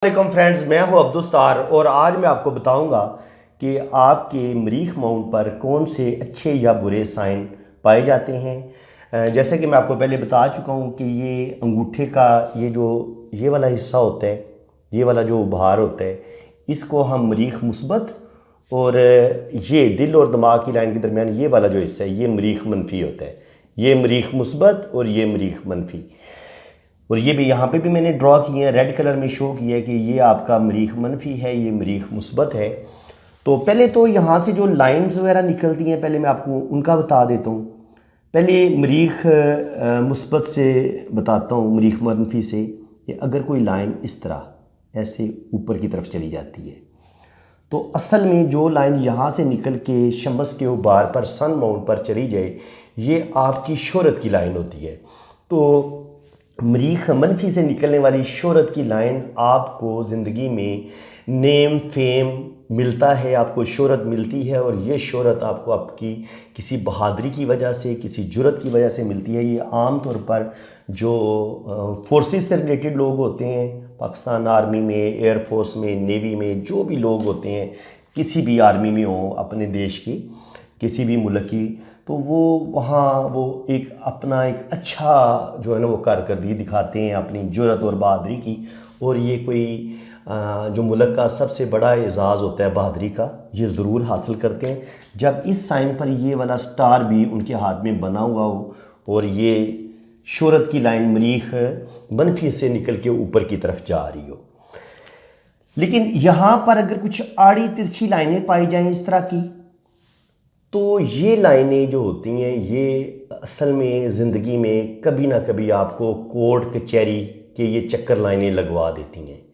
वालेकुम फ्रेंड्स, मैं हूं अब्दुस्तार और आज मैं आपको बताऊंगा कि आपके मरीख माउंट पर कौन से अच्छे या बुरे साइन पाए जाते हैं। जैसे कि मैं आपको पहले बता चुका हूं कि ये अंगूठे का ये वाला हिस्सा होता है, ये वाला जो उभार होता है, इसको हम मरीख मुस्बत और ये दिल और दिमाग की लाइन के दरमियान ये वाला जो हिस्सा है ये मरीख मनफी होता है। ये मरीख मुस्बत और ये मरीख मनफी। और ये भी यहाँ पे भी मैंने ड्रॉ किए हैं, रेड कलर में शो किया है कि ये आपका मरीख मनफी है, ये मरीख मुस्बत है। तो पहले तो यहाँ से जो लाइंस वगैरह निकलती हैं पहले मैं आपको उनका बता देता हूँ। पहले मरीख मुस्बत से बताता हूँ, मरीख मनफी से। कि अगर कोई लाइन इस तरह ऐसे ऊपर की तरफ चली जाती है तो असल में जो लाइन यहाँ से निकल के शम्स के उबार पर सन माउंट पर चली जाए ये आपकी शोहरत की लाइन होती है। तो मरीख मनफी से निकलने वाली शोहरत की लाइन आपको ज़िंदगी में नेम फेम मिलता है, आपको शोहरत मिलती है और ये शोहरत आपको आपकी किसी बहादुरी की वजह से, किसी जुर्रत की वजह से मिलती है। ये आम तौर पर जो फोर्सेस से रिलेटेड लोग होते हैं, पाकिस्तान आर्मी में, एयर फोर्स में, नेवी में, जो भी लोग होते हैं, किसी भी आर्मी में हो अपने देश की, किसी भी मुल्क की, तो वो वहाँ वो एक अपना एक अच्छा जो है ना वो कारकर्दगी दिखाते हैं अपनी जुर्रत और बहादुरी की। और ये कोई जो मुल्क का सबसे बड़ा एजाज़ होता है बहादुरी का, ये ज़रूर हासिल करते हैं जब इस साइन पर ये वाला स्टार भी उनके हाथ में बना हुआ हो और ये शोहरत की लाइन मरीख मनफी से निकल के ऊपर की तरफ जा रही हो। लेकिन यहाँ पर अगर कुछ आड़ी तिरछी लाइनें पाई जाएं इस तरह की, तो ये लाइनें जो होती हैं ये असल में ज़िंदगी में कभी ना कभी आपको कोर्ट कचहरी के ये चक्कर लाइनें लगवा देती हैं।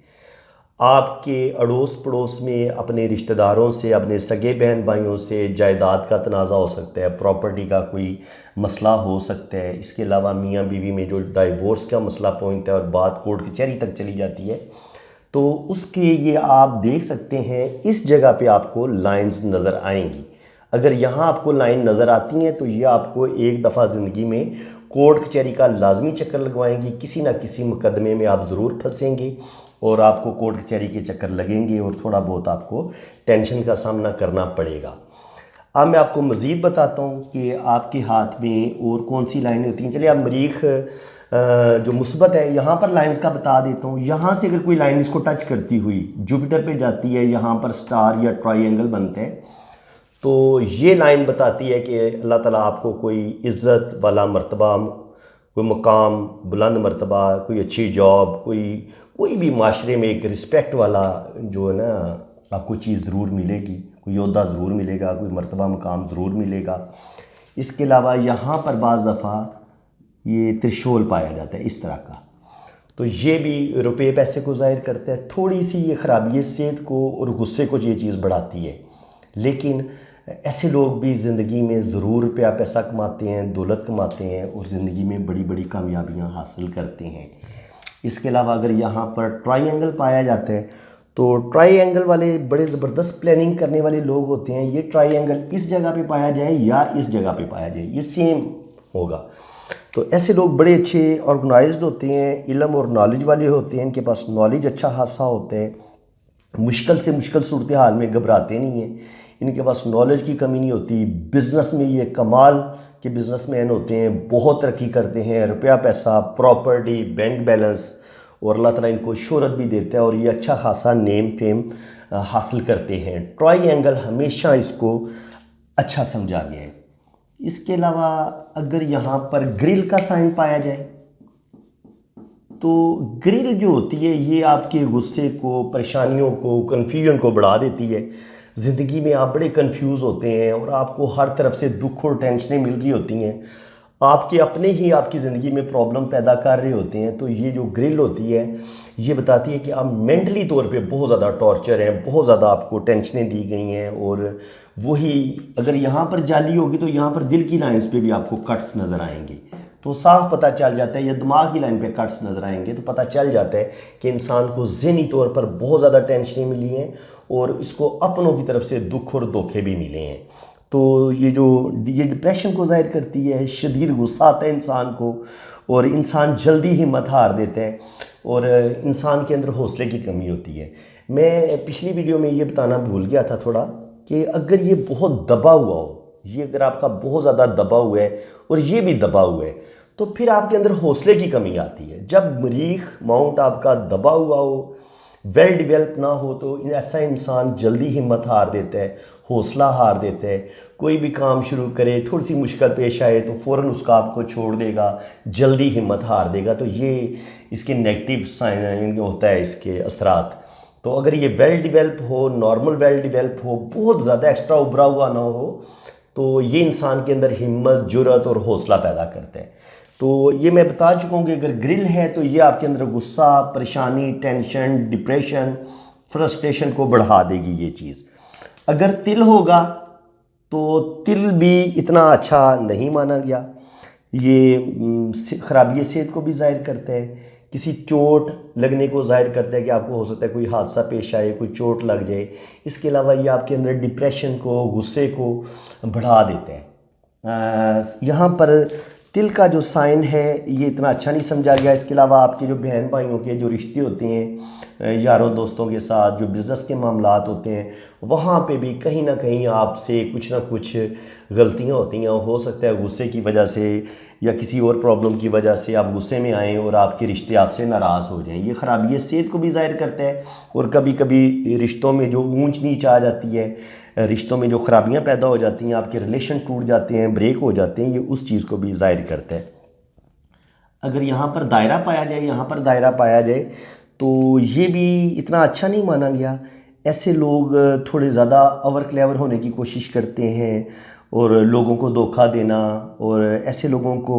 आपके अड़ोस पड़ोस में अपने रिश्तेदारों से, अपने सगे बहन भाइयों से जायदाद का तनाज़ा हो सकता है, प्रॉपर्टी का कोई मसला हो सकता है। इसके अलावा मियाँ बीवी में जो डाइवोर्स का मसला पहुंचता है और बात कोर्ट कचहरी तक चली जाती है, तो उसके ये आप देख सकते हैं इस जगह पे आपको लाइंस नज़र आएंगी। अगर यहाँ आपको लाइन नज़र आती हैं तो ये आपको एक दफ़ा ज़िंदगी में कोर्ट कचहरी का लाजमी चक्कर लगवाएंगी, किसी ना किसी मुकदमे में आप ज़रूर फंसेंगे और आपको कोर्ट कचहरी के चक्कर लगेंगे और थोड़ा बहुत आपको टेंशन का सामना करना पड़ेगा। अब मैं आपको मज़ीद बताता हूँ कि आपके हाथ में और कौन सी लाइनें होती हैं। चलिए आप मरीख जो मुस्बत है यहाँ पर लाइंस का बता देता हूँ। यहाँ से अगर कोई लाइन इसको टच करती हुई जुपिटर पे जाती है, यहाँ पर स्टार या ट्रायंगल बनते हैं, तो ये लाइन बताती है कि अल्लाह ताला आपको कोई इज़्ज़त वाला मर्तबा, कोई मुकाम, बुलंद मर्तबा, कोई अच्छी जॉब, कोई भी माशरे में एक रिस्पेक्ट वाला जो है ना आपको चीज़ ज़रूर मिलेगी, कोई ओहदा ज़रूर मिलेगा, कोई मर्तबा मुकाम ज़रूर मिलेगा। इसके अलावा यहाँ पर बाज़ दफ़ा ये त्रिशूल पाया जाता है इस तरह का, तो ये भी रुपये पैसे को ज़ाहिर करता है। थोड़ी सी ये ख़राबी सेहत को और गुस्से को ये चीज़ बढ़ाती है, लेकिन ऐसे लोग भी ज़िंदगी में ज़रूर रुपया पैसा कमाते हैं, दौलत कमाते हैं और ज़िंदगी में बड़ी बड़ी कामयाबियां हासिल करते हैं। इसके अलावा अगर यहाँ पर ट्रायंगल पाया जाता है तो ट्रायंगल वाले बड़े ज़बरदस्त प्लानिंग करने वाले लोग होते हैं। ये ट्रायंगल इस जगह पे पाया जाए या इस जगह पे पाया जाए, ये सेम होगा। तो ऐसे लोग बड़े अच्छे ऑर्गेनाइज्ड होते हैं, इल्म और नॉलेज वाले होते हैं, इनके पास नॉलेज अच्छा खासा होता है, मुश्किल से मुश्किल सूरत हाल में घबराते नहीं हैं, इनके पास नॉलेज की कमी नहीं होती। बिज़नेस में ये कमाल के बिज़नेसमैन होते हैं, बहुत तरक्की करते हैं, रुपया पैसा, प्रॉपर्टी, बैंक बैलेंस, और अल्लाह ताला इनको शोहरत भी देता है और ये अच्छा खासा नेम फेम हासिल करते हैं। ट्रायंगल हमेशा इसको अच्छा समझा गया है। इसके अलावा अगर यहाँ पर ग्रिल का साइन पाया जाए तो ग्रिल जो होती है ये आपके गुस्से को, परेशानियों को, कन्फ्यूजन को बढ़ा देती है। ज़िंदगी में आप बड़े कंफ्यूज होते हैं और आपको हर तरफ से दुख और टेंशनें मिल रही होती हैं, आपके अपने ही आपकी ज़िंदगी में प्रॉब्लम पैदा कर रहे होते हैं। तो ये जो ग्रिल होती है ये बताती है कि आप मेंटली तौर पे बहुत ज़्यादा टॉर्चर हैं, बहुत ज़्यादा आपको टेंशनें दी गई हैं। और वही अगर यहाँ पर जाली होगी तो यहाँ पर दिल की लाइंस पे भी आपको कट्स नज़र आएंगे, तो साफ पता चल जाता है, या दिमाग की लाइन पे कट्स नज़र आएंगे तो पता चल जाता है कि इंसान को ज़हनी तौर पर बहुत ज़्यादा टेंशनें मिली हैं और इसको अपनों की तरफ से दुख और धोखे भी मिले हैं। तो ये डिप्रेशन को ज़ाहिर करती है, शदीद गुस्सा आता है इंसान को और इंसान जल्दी हिम्मत हार देते हैं। और इंसान के अंदर हौसले की कमी होती है। मैं पिछली वीडियो में ये बताना भूल गया था थोड़ा कि अगर ये बहुत दबा हुआ हो, ये अगर आपका बहुत ज़्यादा दबा हुआ है और ये भी दबा हुआ है, तो फिर आपके अंदर हौसले की कमी आती है। जब मरीख माउंट आपका दबा हुआ हो, वेल डिवेल्प ना हो, तो ऐसा इंसान जल्दी हिम्मत हार देता है, हौसला हार देता है। कोई भी काम शुरू करे, थोड़ी सी मुश्किल पेश आए तो फ़ौरन उसका आपको छोड़ देगा, जल्दी हिम्मत हार देगा। तो ये इसके नेगेटिव साइन होता है, इसके असरात। तो अगर ये वेल डिवेल्प हो, नॉर्मल वेल डिवेल्प हो, बहुत ज़्यादा एक्स्ट्रा उभरा हुआ ना हो, तो ये इंसान के अंदर हिम्मत, जुर्रत और हौसला पैदा करता है। तो ये मैं बता चुका हूँ कि अगर ग्रिल है तो ये आपके अंदर गुस्सा, परेशानी, टेंशन, डिप्रेशन, फ्रस्ट्रेशन को बढ़ा देगी ये चीज़। अगर तिल होगा तो तिल भी इतना अच्छा नहीं माना गया। ये खराबी सेहत को भी ज़ाहिर करता है, किसी चोट लगने को ज़ाहिर करता है कि आपको हो सकता है कोई हादसा पेश आए, कोई चोट लग जाए। इसके अलावा ये आपके अंदर डिप्रेशन को, गुस्से को बढ़ा देता है। यहाँ पर तिल का जो साइन है ये इतना अच्छा नहीं समझा गया। इसके अलावा आपके जो बहन भाइयों के जो रिश्ते होते हैं, यारों दोस्तों के साथ जो बिज़नेस के मामलात होते हैं, वहाँ पे भी कहीं ना कहीं आपसे कुछ ना कुछ गलतियाँ होती हैं। हो सकता है गुस्से की वजह से या किसी और प्रॉब्लम की वजह से आप गुस्से में आएँ और आपके रिश्ते आपसे नाराज़ हो जाएं। ये खराबी सेहत को भी ज़ाहिर करता है और कभी कभी रिश्तों में जो ऊंच नीच आ जाती है, रिश्तों में जो खराबियां पैदा हो जाती हैं, आपके रिलेशन टूट जाते हैं, ब्रेक हो जाते हैं, ये उस चीज़ को भी ज़ाहिर करता है। अगर यहाँ पर दायरा पाया जाए, यहाँ पर दायरा पाया जाए, तो ये भी इतना अच्छा नहीं माना गया। ऐसे लोग थोड़े ज़्यादा अवर क्लेवर होने की कोशिश करते हैं और लोगों को धोखा देना, और ऐसे लोगों को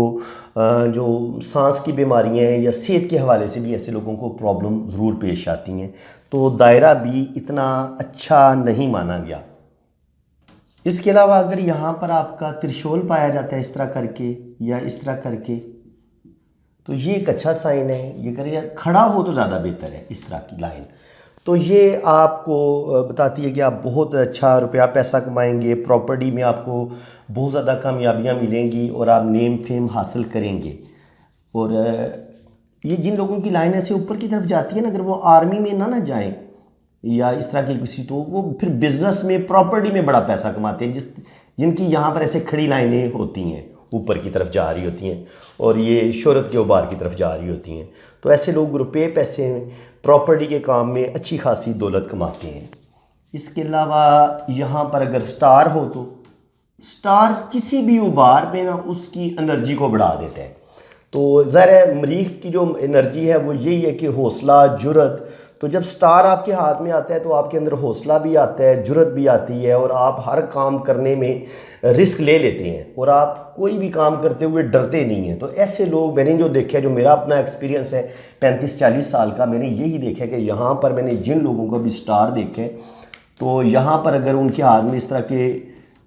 जो सांस की बीमारियां हैं या सेहत के हवाले से भी ऐसे लोगों को प्रॉब्लम ज़रूर पेश आती हैं। तो दायरा भी इतना अच्छा नहीं माना गया। इसके अलावा अगर यहाँ पर आपका त्रिशूल पाया जाता है इस तरह करके या इस तरह करके, तो ये एक अच्छा साइन है। ये करिए खड़ा हो तो ज़्यादा बेहतर है, इस तरह की लाइन। तो ये आपको बताती है कि आप बहुत अच्छा रुपया पैसा कमाएंगे, प्रॉपर्टी में आपको बहुत ज़्यादा कामयाबियाँ मिलेंगी और आप नेम फेम हासिल करेंगे। और ये जिन लोगों की लाइन ऐसे ऊपर की तरफ जाती है ना, अगर वो आर्मी में ना जाएं या इस तरह की किसी, तो वो फिर बिजनेस में, प्रॉपर्टी में बड़ा पैसा कमाते हैं। जिनकी यहाँ पर ऐसे खड़ी लाइनें होती हैं, ऊपर की तरफ जा रही होती हैं और ये शोहरत के उबार की तरफ जा रही होती हैं, तो ऐसे लोग रुपये पैसे प्रॉपर्टी के काम में अच्छी खासी दौलत कमाते हैं। इसके अलावा यहाँ पर अगर स्टार हो, तो स्टार किसी भी उबार में ना उसकी एनर्जी को बढ़ा देता है। तो ज़ाहिर है मरीख की जो एनर्जी है वो यही है कि हौसला, जुर्रत। तो जब स्टार आपके हाथ में आता है तो आपके अंदर हौसला भी आता है, जुर्रत भी आती है और आप हर काम करने में रिस्क ले लेते हैं और आप कोई भी काम करते हुए डरते नहीं हैं। तो ऐसे लोग मैंने जो देखा है, जो मेरा अपना एक्सपीरियंस है 35-40 साल का, मैंने यही देखा कि यहाँ पर मैंने जिन लोगों को भी स्टार देखे, तो यहाँ पर अगर उनके हाथ में इस तरह के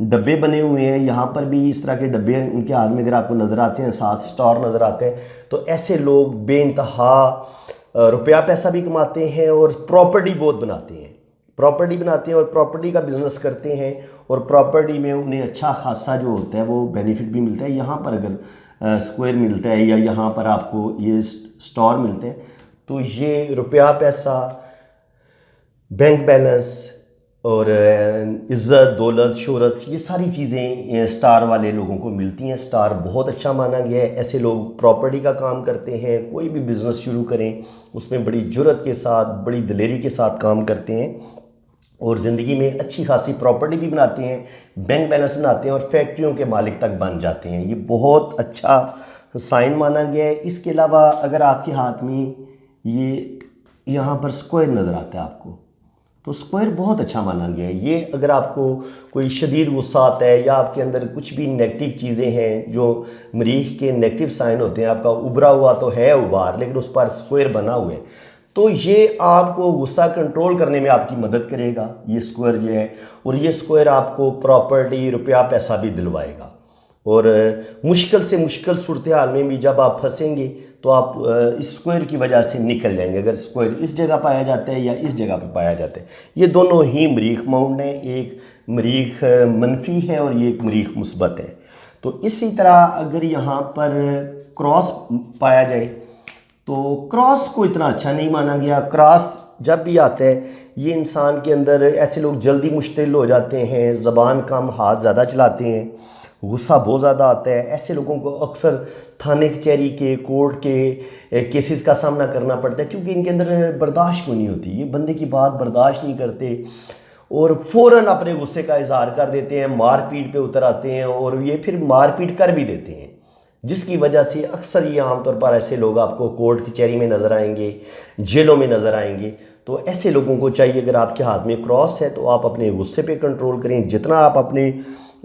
डब्बे बने हुए हैं, यहाँ पर भी इस तरह के डब्बे उनके हाथ में अगर आपको नज़र आते हैं, 7 स्टार नज़र आते हैं, तो ऐसे लोग बेइंतहा रुपया पैसा भी कमाते हैं और प्रॉपर्टी बहुत बनाते हैं, और प्रॉपर्टी का बिजनेस करते हैं और प्रॉपर्टी में उन्हें अच्छा खासा जो होता है वो बेनिफिट भी मिलता है। यहाँ पर अगर स्क्वायर मिलता है या यहाँ पर आपको ये स्टार मिलते हैं, तो ये रुपया पैसा, बैंक बैलेंस और इज़्ज़त, दौलत, शोहरत, ये सारी चीज़ें स्टार वाले लोगों को मिलती हैं। स्टार बहुत अच्छा माना गया है। ऐसे लोग प्रॉपर्टी का काम करते हैं, कोई भी बिज़नेस शुरू करें उसमें बड़ी जुर्रत के साथ, बड़ी दिलेरी के साथ काम करते हैं और ज़िंदगी में अच्छी खासी प्रॉपर्टी भी बनाते हैं, बैंक बैलेंस बनाते हैं और फैक्ट्रियों के मालिक तक बन जाते हैं। ये बहुत अच्छा साइन माना गया है। इसके अलावा अगर आपके हाथ में ये यहाँ पर स्क्वायर नज़र आता है आपको, तो स्क्वायर बहुत अच्छा माना गया है। ये अगर आपको कोई शदीद गुस्सा आता है या आपके अंदर कुछ भी नेगेटिव चीज़ें हैं, जो मरीख के नेगेटिव साइन होते हैं, आपका उभरा हुआ तो है उबार लेकिन उस पर स्क्वायर बना हुआ है, तो ये आपको गुस्सा कंट्रोल करने में आपकी मदद करेगा ये स्क्वायर जो है। और ये स्क्वायर आपको प्रॉपर्टी, रुपया पैसा भी दिलवाएगा। और मुश्किल से मुश्किल सूरत हाल में भी जब आप फंसेंगे तो आप इस स्क्वायर की वजह से निकल जाएंगे। अगर स्क्वायर इस जगह पाया जाता है या इस जगह पे पाया जाता है, ये दोनों ही मरीख माउंट हैं, एक मरीख मनफी है और ये एक मरीख मुस्बत है। तो इसी तरह अगर यहाँ पर क्रॉस पाया जाए तो क्रॉस को इतना अच्छा नहीं माना गया। क्रॉस जब भी आता है ये इंसान के अंदर, ऐसे लोग जल्दी मुश्तिल हो जाते हैं, ज़बान कम, हाथ ज़्यादा चलाते हैं, गुस्सा बहुत ज़्यादा आता है। ऐसे लोगों को अक्सर थाने कचहरी के, कोर्ट के केसेस का सामना करना पड़ता है, क्योंकि इनके अंदर बर्दाश्त क्यों नहीं होती। ये बंदे की बात बर्दाश्त नहीं करते और फ़ौरन अपने गुस्से का इजहार कर देते हैं, मारपीट पे उतर आते हैं और ये फिर मारपीट कर भी देते हैं, जिसकी वजह से अक्सर ये आमतौर पर ऐसे लोग आपको कोर्ट कचहरी में नज़र आएंगे, जेलों में नज़र आएंगे। तो ऐसे लोगों को चाहिए, अगर आपके हाथ में क्रॉस है तो आप अपने गुस्से पे कंट्रोल करें। जितना आप अपने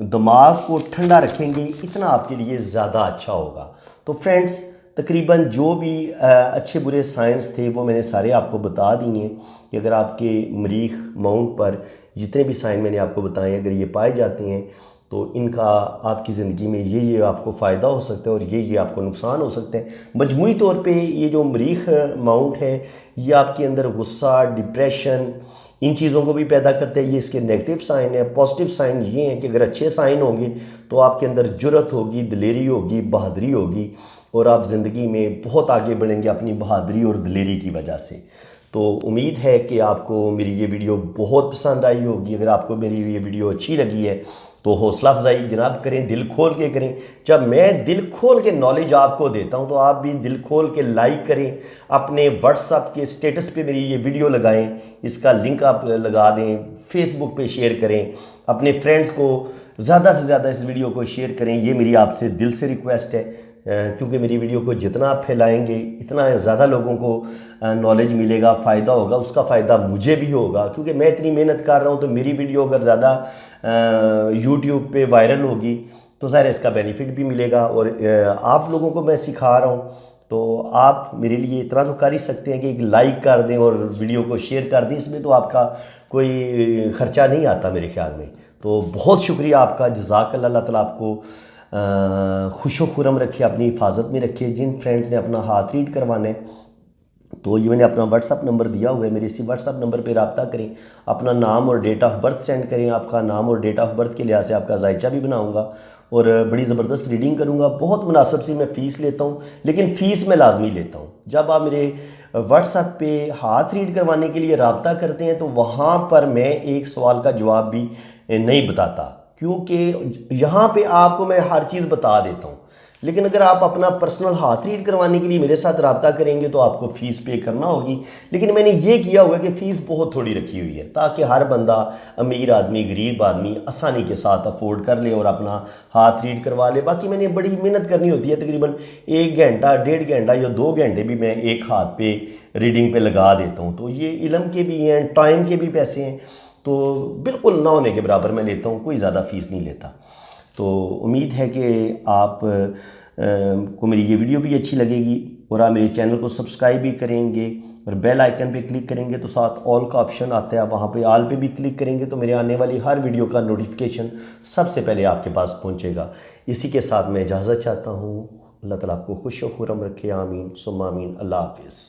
दिमाग को ठंडा रखेंगे इतना आपके लिए ज़्यादा अच्छा होगा। तो फ्रेंड्स, तकरीबन जो भी अच्छे बुरे साइंस थे वो मैंने सारे आपको बता दिए कि अगर आपके मरीख माउंट पर जितने भी साइन मैंने आपको बताए अगर ये पाए जाते हैं तो इनका आपकी ज़िंदगी में ये आपको फ़ायदा हो सकता है और ये आपको नुकसान हो सकते हैं। मजमूई तौर पे ये जो मरीख माउंट है ये आपके अंदर गुस्सा, डिप्रेशन, इन चीज़ों को भी पैदा करते हैं। ये इसके नेगेटिव साइन है। पॉजिटिव साइन ये हैं कि अगर अच्छे साइन होंगे तो आपके अंदर जुर्रत होगी, दिलेरी होगी, बहादुरी होगी और आप ज़िंदगी में बहुत आगे बढ़ेंगे अपनी बहादुरी और दिलेरी की वजह से। तो उम्मीद है कि आपको मेरी ये वीडियो बहुत पसंद आई होगी। अगर आपको मेरी ये वीडियो अच्छी लगी है तो हौसला अफजाई जनाब करें, दिल खोल के करें। जब मैं दिल खोल के नॉलेज आपको देता हूं तो आप भी दिल खोल के लाइक करें, अपने व्हाट्सएप के स्टेटस पे मेरी ये वीडियो लगाएं, इसका लिंक आप लगा दें, फेसबुक पे शेयर करें, अपने फ्रेंड्स को ज़्यादा से ज़्यादा इस वीडियो को शेयर करें। ये मेरी आपसे दिल से रिक्वेस्ट है, क्योंकि मेरी वीडियो को जितना आप फैलाएंगे इतना ज़्यादा लोगों को नॉलेज मिलेगा, फ़ायदा होगा, उसका फ़ायदा मुझे भी होगा। क्योंकि मैं इतनी मेहनत कर रहा हूँ तो मेरी वीडियो अगर ज़्यादा यूट्यूब पे वायरल होगी तो ज़ाहिर इसका बेनिफिट भी मिलेगा। और आप लोगों को मैं सिखा रहा हूँ तो आप मेरे लिए इतना तो कर ही सकते हैं कि एक लाइक कर दें और वीडियो को शेयर कर दें। इसमें तो आपका कोई ख़र्चा नहीं आता मेरे ख्याल में। तो बहुत शुक्रिया आपका, जज़ाकल्लाह। अल्लाह ताला आपको खुशो खुरम रखे, अपनी हिफाजत में रखे। जिन फ्रेंड्स ने अपना हाथ रीड करवाना है तो ये मैंने अपना व्हाट्सअप नंबर दिया हुआ है, मेरे इसी व्हाट्सअप नंबर पे रब्ता करें, अपना नाम और डेट ऑफ बर्थ सेंड करें। आपका नाम और डेट ऑफ बर्थ के लिहाज से आपका जायचा भी बनाऊंगा और बड़ी ज़बरदस्त रीडिंग करूंगा। बहुत मुनासिब सी मैं फ़ीस लेता हूं, लेकिन फ़ीस मैं लाजमी लेता हूं। जब आप मेरे व्हाट्सएप पे हाथ रीड करवाने के लिए रब्ता करते हैं तो वहाँ पर मैं एक सवाल का जवाब भी नहीं बताता, क्योंकि यहाँ पे आपको मैं हर चीज़ बता देता हूँ। लेकिन अगर आप अपना पर्सनल हाथ रीड करवाने के लिए मेरे साथ रब्ता करेंगे तो आपको फ़ीस पे करना होगी। लेकिन मैंने ये किया हुआ है कि फ़ीस बहुत थोड़ी रखी हुई है ताकि हर बंदा, अमीर आदमी, गरीब आदमी आसानी के साथ अफोर्ड कर ले और अपना हाथ रीड करवा ले। बाकी मैंने बड़ी मेहनत करनी होती है, तकरीबन 1 घंटा, 1.5 घंटा या 2 घंटे भी मैं एक हाथ पे रीडिंग पे लगा देता हूँ। तो ये इल्म के भी हैं, टाइम के भी पैसे हैं, तो बिल्कुल ना होने के बराबर मैं लेता हूँ, कोई ज़्यादा फ़ीस नहीं लेता। तो उम्मीद है कि आप को मेरी ये वीडियो भी अच्छी लगेगी और आप मेरे चैनल को सब्सक्राइब भी करेंगे और बेल आइकन पे क्लिक करेंगे तो साथ ऑल का ऑप्शन आता है, वहाँ पे ऑल पे भी क्लिक करेंगे तो मेरे आने वाली हर वीडियो का नोटिफिकेशन सबसे पहले आपके पास पहुँचेगा। इसी के साथ मैं इजाज़त चाहता हूँ। अल्लाह ताला आपको खुश व खुर्रम रखे। आमीन सुम्मा आमीन। अल्लाह हाफिज़।